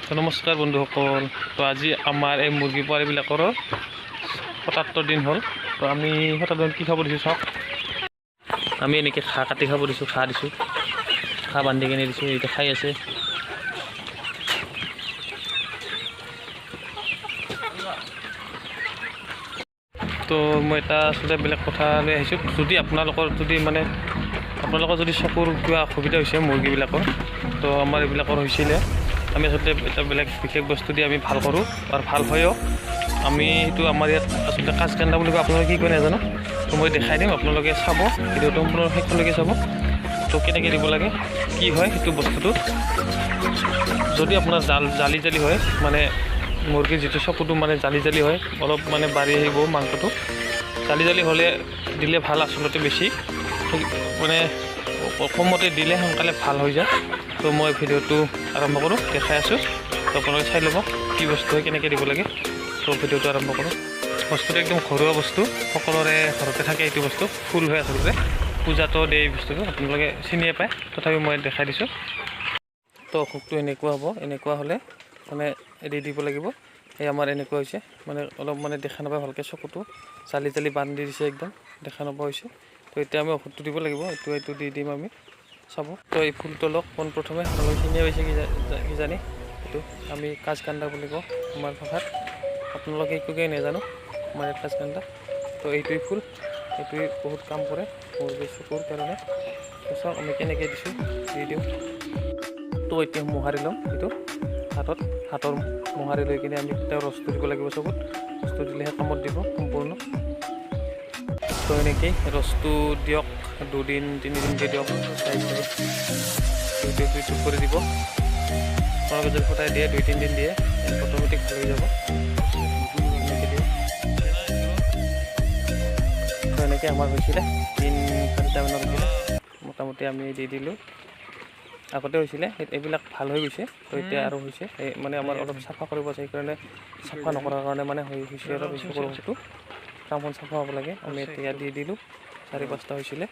তো নমস্কাৰ বন্ধুসকল। তো আজি আমাৰ এই মুৰ্গী পোৱালিবিলাকৰ ৭৭ দিন হ'ল। তো আমি ৭৭ দিন কি খাব দিছোঁ চাওক। আমি এনেকৈ ঘাঁহ কাটি খাব দিছোঁ, ঘাঁহ দিছোঁ, ঘাঁহ বান্ধি কিনে দিছোঁ, এতিয়া খাই আছে। তো মই এটা আচলতে বেলেগ কথা লৈ আহিছোঁ। যদি আপোনালোকৰ যদি চকুৰ কিবা অসুবিধা হৈছে মুৰ্গীবিলাকৰ, তো আমাৰ এইবিলাকৰ হৈছিলে, আমি আচলতে এটা বেলেগ বিশেষ বস্তু দি আমি ভাল কৰোঁ আৰু ভাল হয়ও। আমি এইটো আমাৰ ইয়াত আচলতে কাজকান্দা বুলি কয়, আপোনালোকে কি কয় নাজানো। তো মই দেখাই দিম, আপোনালোকে চাব, ভিডিঅ'টো সম্পূৰ্ণ শেষলৈকে চাব। তো কেনেকৈ দিব লাগে, কি হয় সেইটো বস্তুটো। যদি আপোনাৰ জালি হয়, মানে মুৰ্গীৰ যিটো চকুটো মানে জালি হয়, অলপ মানে বাঢ়ি আহিব মাংসটো, জালি হ'লে দিলে ভাল আচলতে। বেছি মানে কমতে দিলে সোনকালে ভাল হৈ যায়। তো মই ভিডিঅ'টো আৰম্ভ কৰোঁ, দেখাই আছোঁ। তো আপোনালোকে চাই ল'ব কি বস্তু হয়, কেনেকৈ দিব লাগে। তো ভিডিঅ'টো আৰম্ভ কৰোঁ। বস্তুটো একদম ঘৰুৱা বস্তু, সকলোৰে ঘৰতে থাকে এইটো বস্তু। ফুল হৈ আচলতে পূজাতো দিয়ে এই বস্তুটো, আপোনালোকে চিনিয়ে পায়, তথাপি মই দেখাই দিছোঁ। তো অসুখটো এনেকুৱা হ'ব, এনেকুৱা হ'লে মানে এৰি দিব লাগিব। এই আমাৰ এনেকুৱা হৈছে, মানে অলপ মানে দেখা নাপায় ভালকৈ, চকুটো জালি বান্ধি দিছে, একদম দেখা নোপোৱা হৈছে। তো এতিয়া আমি ঔষধটো দিব লাগিব, এইটো দি দিম আমি, চাব। তো এই ফুলটো লওক পোনপ্ৰথমে, আপোনালোকে চিনিয়ে পাইছে কিজানি, এইটো আমি কাজকান্দা বুলি কওঁ আমাৰ ভাষাত, আপোনালোকে একোকে নাজানো আমাৰ ইয়াত কাজকান্দা। তো এইটোৱেই ফুল, এইটোৱেই বহুত কাম কৰে মুৰ্গীৰ চকুৰ কাৰণে। তো চাওক আমি কেনেকৈ দিছোঁ, দি দিওঁ। তো এতিয়া মোহাৰি ল'ম, এইটো হাতৰ মোহাৰি লৈ কিনে আমি তেওঁ ৰসটো দিব লাগিব চকুত। ৰসটো দিলেহে কামত দিব সম্পূৰ্ণ। তো এনেকেই ৰসটো দিয়ক, 2-3 দিনকৈ দিয়ক, চাই ইউটিউব কৰি দিব। আপোনালোকে যদি সদায় দিয়ে, 2-3 দিন দিয়ে, অট'মেটিক ভাল হৈ যাব। এনেকৈ দিয়ে। তো এনেকৈ আমাৰ হৈছিলে 3-4টা মানত হৈছিলে মোটামুটি, আমি দি দিলোঁ। আগতে হৈছিলে, এইবিলাক ভাল হৈ গৈছে। তো এতিয়া আৰু হৈছে, মানে আমাৰ অলপ চাফা কৰিব আছে, সেইকাৰণে চাফা নকৰাৰ কাৰণে মানে হৈছে অলপ বেছি সৰুটো। কামখন চাফা হ'ব লাগে। আমি এতিয়া দি দিলোঁ, 4-5টা হৈছিলে।